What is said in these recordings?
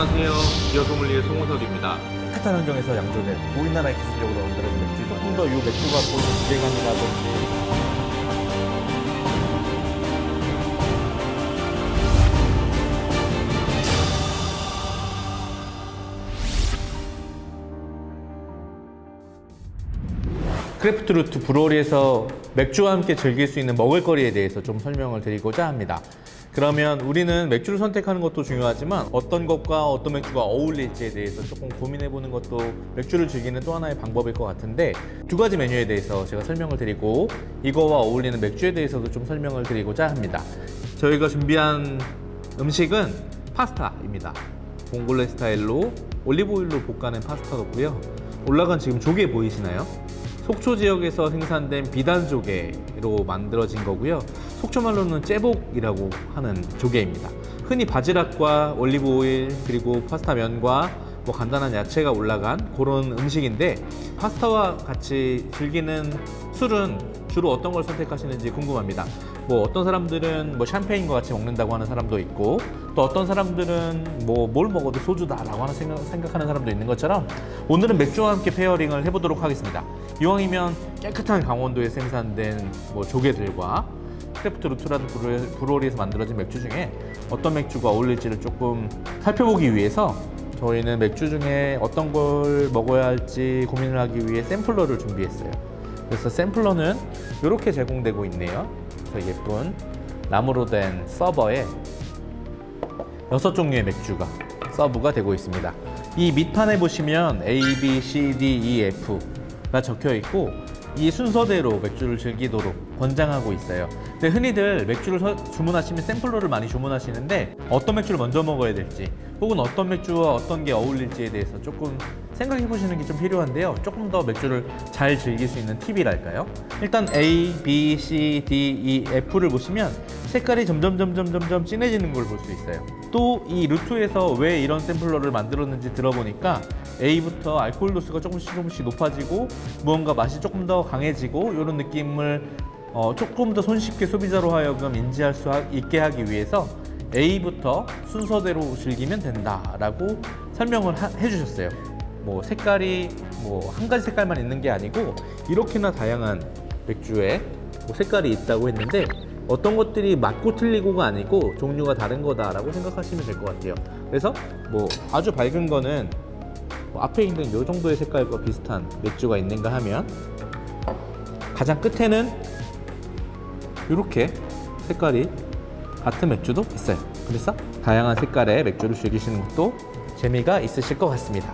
안녕하세요. 기어 소믈리에 송우석입니다. 깨끗한 환경에서 양조된 우리나라의 기술력으로 만들어진 맥주, 조금 더 이 맥주가 보이는 무게감이라든지 크래프트 루트 브루어리에서 맥주와 함께 즐길 수 있는 먹을거리에 대해서 좀 설명을 드리고자 합니다. 그러면 우리는 맥주를 선택하는 것도 중요하지만 어떤 것과 어떤 맥주가 어울릴지에 대해서 조금 고민해보는 것도 맥주를 즐기는 또 하나의 방법일 것 같은데, 두 가지 메뉴에 대해서 제가 설명을 드리고 이거와 어울리는 맥주에 대해서도 좀 설명을 드리고자 합니다. 저희가 준비한 음식은 파스타입니다. 봉골레 스타일로 올리브오일로 볶아낸 파스타고요. 올라간 지금 조개 보이시나요? 속초 지역에서 생산된 비단 조개로 만들어진 거고요. 속초 말로는 째복이라고 하는 조개입니다. 흔히 바지락과 올리브 오일 그리고 파스타 면과 뭐 간단한 야채가 올라간 그런 음식인데, 파스타와 같이 즐기는 술은 주로 어떤 걸 선택하시는지 궁금합니다. 뭐 어떤 사람들은 뭐 샴페인과 같이 먹는다고 하는 사람도 있고, 또 어떤 사람들은 뭐 뭘 먹어도 소주다라고 하는 생각하는 사람도 있는 것처럼, 오늘은 맥주와 함께 페어링을 해보도록 하겠습니다. 이왕이면 깨끗한 강원도에 생산된 뭐 조개들과 크래프트 루트라는 브루어리에서 만들어진 맥주 중에 어떤 맥주가 어울릴지를 조금 살펴보기 위해서 저희는 맥주 중에 어떤 걸 먹어야 할지 고민을 하기 위해 샘플러를 준비했어요. 그래서 샘플러는 이렇게 제공되고 있네요. 그래서 예쁜 나무로 된 서버에 6종류의 맥주가 서브가 되고 있습니다. 이 밑판에 보시면 A, B, C, D, E, F가 적혀 있고, 이 순서대로 맥주를 즐기도록 권장하고 있어요. 근데 흔히들 맥주를 주문하시면 샘플러를 많이 주문하시는데, 어떤 맥주를 먼저 먹어야 될지 혹은 어떤 맥주와 어떤 게 어울릴지에 대해서 조금 생각해 보시는 게 좀 필요한데요. 조금 더 맥주를 잘 즐길 수 있는 팁이랄까요? 일단 A, B, C, D, E, F를 보시면 색깔이 점점 진해지는 걸 볼 수 있어요. 또 이 루트에서 왜 이런 샘플러를 만들었는지 들어보니까 A부터 알코올 도수가 조금씩 높아지고 무언가 맛이 조금 더 강해지고 이런 느낌을 조금 더 손쉽게 소비자로 하여금 인지할 수 있게 하기 위해서 A부터 순서대로 즐기면 된다라고 설명을 해주셨어요. 뭐 색깔이 뭐 한 가지 색깔만 있는 게 아니고 이렇게나 다양한 맥주에 뭐 색깔이 있다고 했는데, 어떤 것들이 맞고 틀리고가 아니고 종류가 다른 거다라고 생각하시면 될 것 같아요. 그래서 뭐 아주 밝은 거는 뭐 앞에 있는 이 정도의 색깔과 비슷한 맥주가 있는가 하면, 가장 끝에는 이렇게 색깔이 같은 맥주도 있어요. 그래서 다양한 색깔의 맥주를 즐기시는 것도 재미가 있으실 것 같습니다.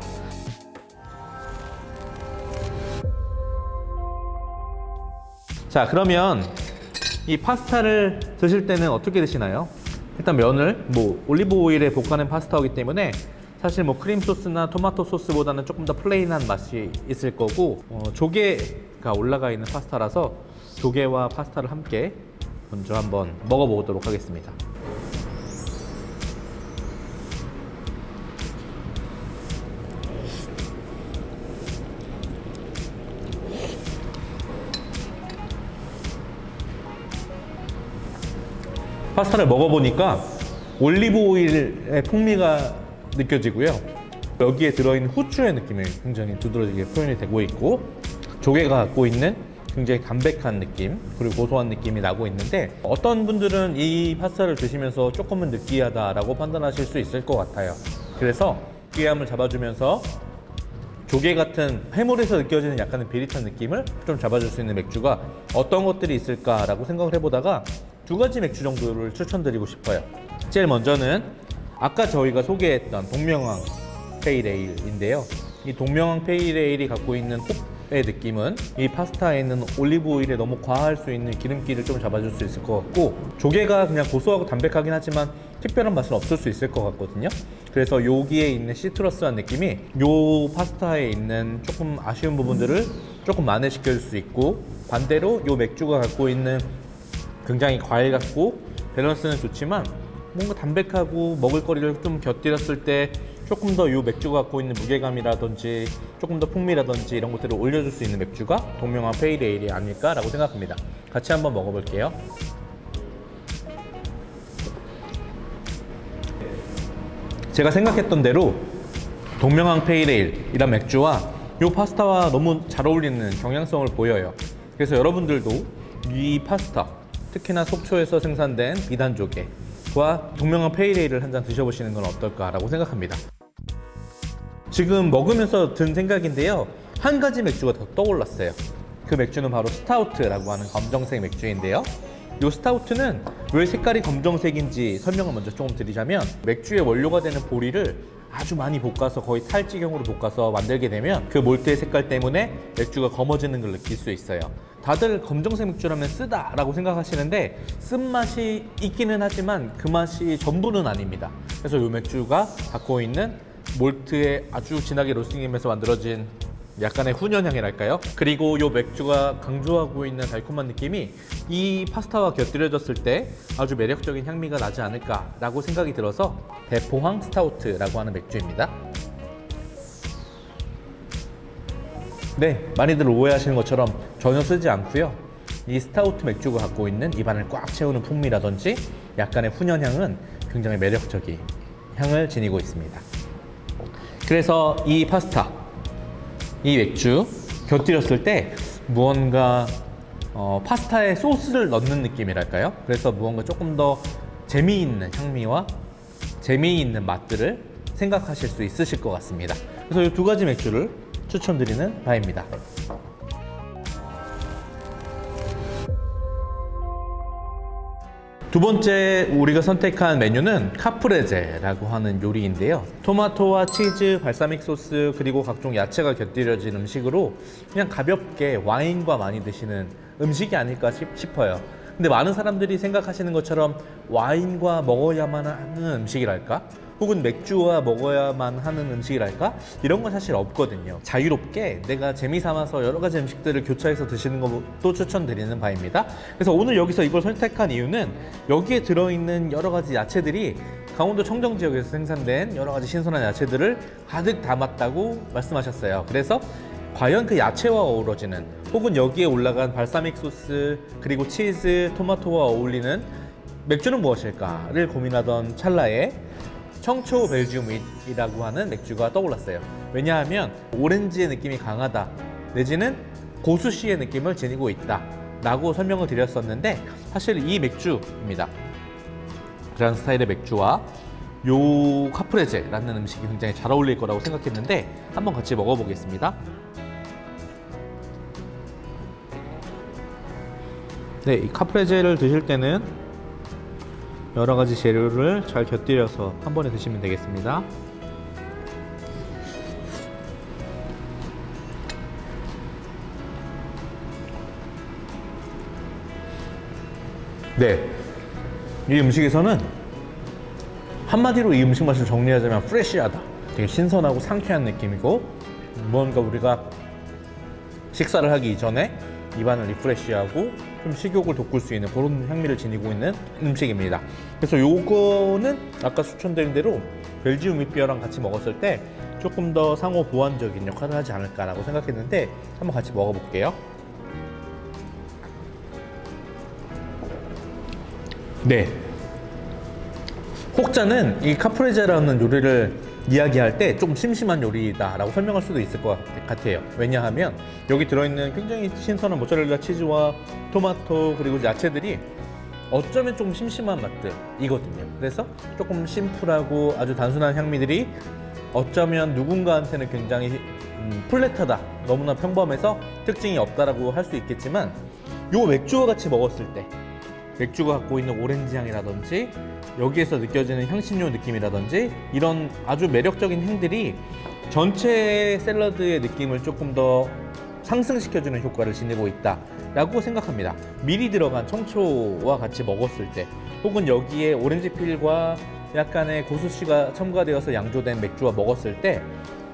자, 그러면 이 파스타를 드실 때는 어떻게 드시나요? 일단 면을 뭐 올리브 오일에 볶아낸 파스타이기 때문에 사실 뭐 크림 소스나 토마토 소스보다는 조금 더 플레인한 맛이 있을 거고, 조개가 올라가 있는 파스타라서 조개와 파스타를 함께 먼저 한번 먹어보도록 하겠습니다. 파스타를 먹어보니까 올리브 오일의 풍미가 느껴지고요. 여기에 들어있는 후추의 느낌이 굉장히 두드러지게 표현이 되고 있고, 조개가 갖고 있는 굉장히 담백한 느낌 그리고 고소한 느낌이 나고 있는데, 어떤 분들은 이 파스타를 드시면서 조금은 느끼하다라고 판단하실 수 있을 것 같아요. 그래서 느끼함을 잡아주면서 조개 같은 해물에서 느껴지는 약간의 비릿한 느낌을 좀 잡아줄 수 있는 맥주가 어떤 것들이 있을까라고 생각을 해보다가 두 가지 맥주 정도를 추천드리고 싶어요. 제일 먼저는 아까 저희가 소개했던 동명항 페일에일인데요. 이 동명항 페일에일이 갖고 있는 홉의 느낌은 이 파스타에 있는 올리브 오일에 너무 과할 수 있는 기름기를 좀 잡아줄 수 있을 것 같고, 조개가 그냥 고소하고 담백하긴 하지만 특별한 맛은 없을 수 있을 것 같거든요. 그래서 여기에 있는 시트러스한 느낌이 요 파스타에 있는 조금 아쉬운 부분들을 조금 만회시켜 줄 수 있고, 반대로 요 맥주가 갖고 있는 굉장히 과일 같고 밸런스는 좋지만 뭔가 담백하고 먹을거리를 좀 곁들였을 때 조금 더 이 맥주가 갖고 있는 무게감이라든지 조금 더 풍미라든지 이런 것들을 올려줄 수 있는 맥주가 동명항 페일에일이 아닐까라고 생각합니다. 같이 한번 먹어볼게요. 제가 생각했던 대로 동명항 페이레일 이란 맥주와 이 파스타와 너무 잘 어울리는 경향성을 보여요. 그래서 여러분들도 이 파스타, 특히나 속초에서 생산된 비단조개와 동명항 페이레일을 한 잔 드셔보시는 건 어떨까라고 생각합니다. 지금 먹으면서 든 생각인데요, 한 가지 맥주가 더 떠올랐어요. 그 맥주는 바로 스타우트라고 하는 검정색 맥주인데요, 이 스타우트는 왜 색깔이 검정색인지 설명을 먼저 조금 드리자면, 맥주의 원료가 되는 보리를 아주 많이 볶아서 거의 탈지경으로 볶아서 만들게 되면 그 몰트의 색깔 때문에 맥주가 검어지는 걸 느낄 수 있어요. 다들 검정색 맥주라면 쓰다라고 생각하시는데 쓴맛이 있기는 하지만 그 맛이 전부는 아닙니다. 그래서 이 맥주가 갖고 있는 몰트에 아주 진하게 로스팅하면서 만들어진 약간의 훈연향이랄까요? 그리고 이 맥주가 강조하고 있는 달콤한 느낌이 이 파스타와 곁들여졌을 때 아주 매력적인 향미가 나지 않을까라고 생각이 들어서 대포항 스타우트라고 하는 맥주입니다. 네, 많이들 오해하시는 것처럼 전혀 쓰지 않고요. 이 스타우트 맥주가 갖고 있는 입안을 꽉 채우는 풍미라든지 약간의 훈연향은 굉장히 매력적인 향을 지니고 있습니다. 그래서 이 파스타, 이 맥주 곁들였을 때 무언가 파스타에 소스를 넣는 느낌이랄까요? 그래서 무언가 조금 더 재미있는 향미와 재미있는 맛들을 생각하실 수 있으실 것 같습니다. 그래서 이 두 가지 맥주를 추천드리는 바입니다. 두 번째 우리가 선택한 메뉴는 카프레제라고 하는 요리인데요, 토마토와 치즈, 발사믹 소스 그리고 각종 야채가 곁들여진 음식으로 그냥 가볍게 와인과 많이 드시는 음식이 아닐까 싶어요. 근데 많은 사람들이 생각하시는 것처럼 와인과 먹어야만 하는 음식이랄까? 혹은 맥주와 먹어야만 하는 음식이랄까? 이런 건 사실 없거든요. 자유롭게 내가 재미삼아서 여러 가지 음식들을 교차해서 드시는 것도 추천드리는 바입니다. 그래서 오늘 여기서 이걸 선택한 이유는 여기에 들어있는 여러 가지 야채들이 강원도 청정 지역에서 생산된 여러 가지 신선한 야채들을 가득 담았다고 말씀하셨어요. 그래서 과연 그 야채와 어우러지는, 혹은 여기에 올라간 발사믹 소스 그리고 치즈, 토마토와 어울리는 맥주는 무엇일까를 고민하던 찰나에 청초 벨지움 윗이라고 하는 맥주가 떠올랐어요. 왜냐하면 오렌지의 느낌이 강하다 내지는 고수씨의 느낌을 지니고 있다 라고 설명을 드렸었는데, 사실 이 맥주입니다. 그런 스타일의 맥주와 요 카프레제라는 음식이 굉장히 잘 어울릴 거라고 생각했는데 한번 같이 먹어보겠습니다. 네, 이 카프레제를 드실 때는 여러 가지 재료를 잘 곁들여서 한 번에 드시면 되겠습니다. 네, 이 음식에서는 한마디로 이 음식 맛을 정리하자면 프레시하다, 되게 신선하고 상쾌한 느낌이고, 뭔가 우리가 식사를 하기 이전에 입안을 리프레시하고 좀 식욕을 돋굴 수 있는 그런 향미를 지니고 있는 음식입니다. 그래서 요거는 아까 추천드린 대로 벨지움 윗비어랑 같이 먹었을 때 조금 더 상호 보완적인 역할을 하지 않을까라고 생각했는데 한번 같이 먹어볼게요. 네, 혹자는 이 카프레제라는 요리를 이야기할 때 좀 심심한 요리다 라고 설명할 수도 있을 것 같아요. 왜냐하면 여기 들어있는 굉장히 신선한 모짜렐라 치즈와 토마토 그리고 야채들이 어쩌면 좀 심심한 맛들이거든요. 그래서 조금 심플하고 아주 단순한 향미들이 어쩌면 누군가한테는 굉장히 플랫하다, 너무나 평범해서 특징이 없다라고 할 수 있겠지만, 요 맥주와 같이 먹었을 때 맥주가 갖고 있는 오렌지 향이라든지 여기에서 느껴지는 향신료 느낌이라든지 이런 아주 매력적인 향들이 전체 샐러드의 느낌을 조금 더 상승시켜주는 효과를 지니고 있다라고 생각합니다. 미리 들어간 청초와 같이 먹었을 때, 혹은 여기에 오렌지 필과 약간의 고수씨가 첨가되어서 양조된 맥주와 먹었을 때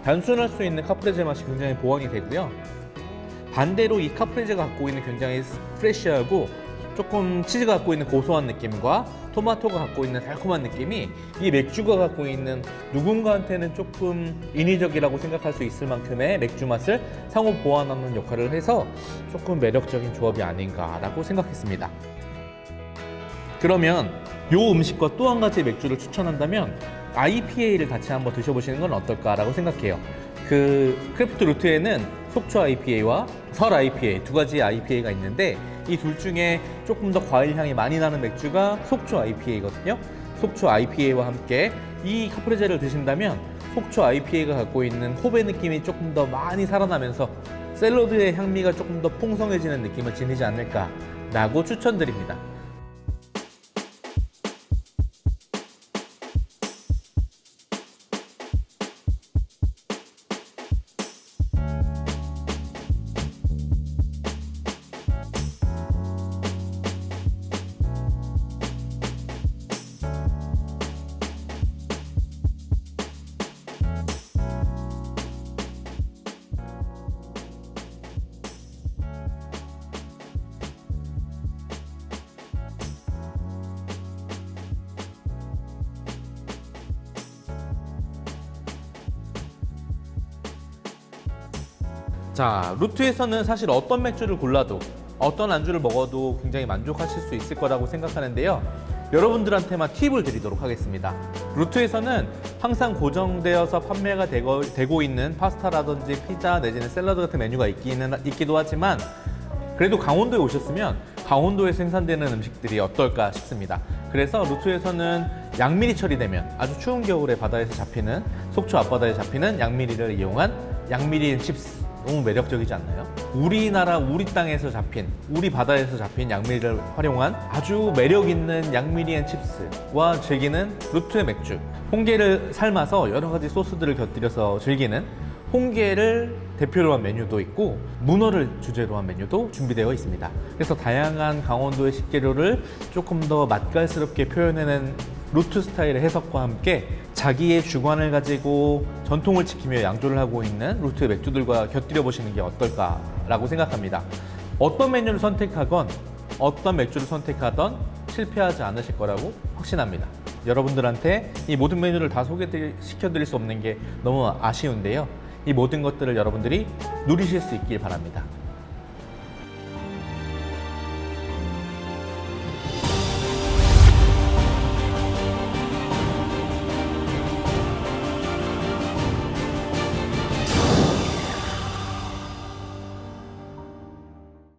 단순할 수 있는 카프레제 맛이 굉장히 보완이 되고요. 반대로 이 카프레제가 갖고 있는 굉장히 프레시하고 조금 치즈가 갖고 있는 고소한 느낌과 토마토가 갖고 있는 달콤한 느낌이 이 맥주가 갖고 있는 누군가한테는 조금 인위적이라고 생각할 수 있을 만큼의 맥주 맛을 상호 보완하는 역할을 해서 조금 매력적인 조합이 아닌가라고 생각했습니다. 그러면 이 음식과 또 한 가지 맥주를 추천한다면 IPA를 같이 한번 드셔보시는 건 어떨까라고 생각해요. 그 크래프트 루트에는 속초 IPA와 설 IPA 두 가지 IPA가 있는데 이 둘 중에 조금 더 과일 향이 많이 나는 맥주가 속초 IPA거든요. 속초 IPA와 함께 이 카프레제를 드신다면 속초 IPA가 갖고 있는 호배 느낌이 조금 더 많이 살아나면서 샐러드의 향미가 조금 더 풍성해지는 느낌을 지니지 않을까라고 추천드립니다. 자, 루트에서는 사실 어떤 맥주를 골라도 어떤 안주를 먹어도 굉장히 만족하실 수 있을 거라고 생각하는데요. 여러분들한테만 팁을 드리도록 하겠습니다. 루트에서는 항상 고정되어서 판매가 되고 있는 파스타라든지 피자 내지는 샐러드 같은 메뉴가 있기도 하지만 그래도 강원도에 오셨으면 강원도에 생산되는 음식들이 어떨까 싶습니다. 그래서 루트에서는 양미리철이 되면 아주 추운 겨울에 바다에서 잡히는 속초 앞바다에 잡히는 양미리를 이용한 양미리 앤 칩스, 너무 매력적이지 않나요? 우리나라 우리 땅에서 잡힌 우리 바다에서 잡힌 양미리를 활용한 아주 매력 있는 양미리 앤 칩스와 즐기는 루트의 맥주, 홍게를 삶아서 여러 가지 소스들을 곁들여서 즐기는 홍게를 대표로 한 메뉴도 있고 문어를 주제로 한 메뉴도 준비되어 있습니다. 그래서 다양한 강원도의 식재료를 조금 더 맛깔스럽게 표현해낸 루트 스타일의 해석과 함께 자기의 주관을 가지고 전통을 지키며 양조를 하고 있는 루트의 맥주들과 곁들여 보시는 게 어떨까라고 생각합니다. 어떤 메뉴를 선택하건 어떤 맥주를 선택하던 실패하지 않으실 거라고 확신합니다. 여러분들한테 이 모든 메뉴를 다 소개시켜드릴 수 없는 게 너무 아쉬운데요. 이 모든 것들을 여러분들이 누리실 수 있길 바랍니다.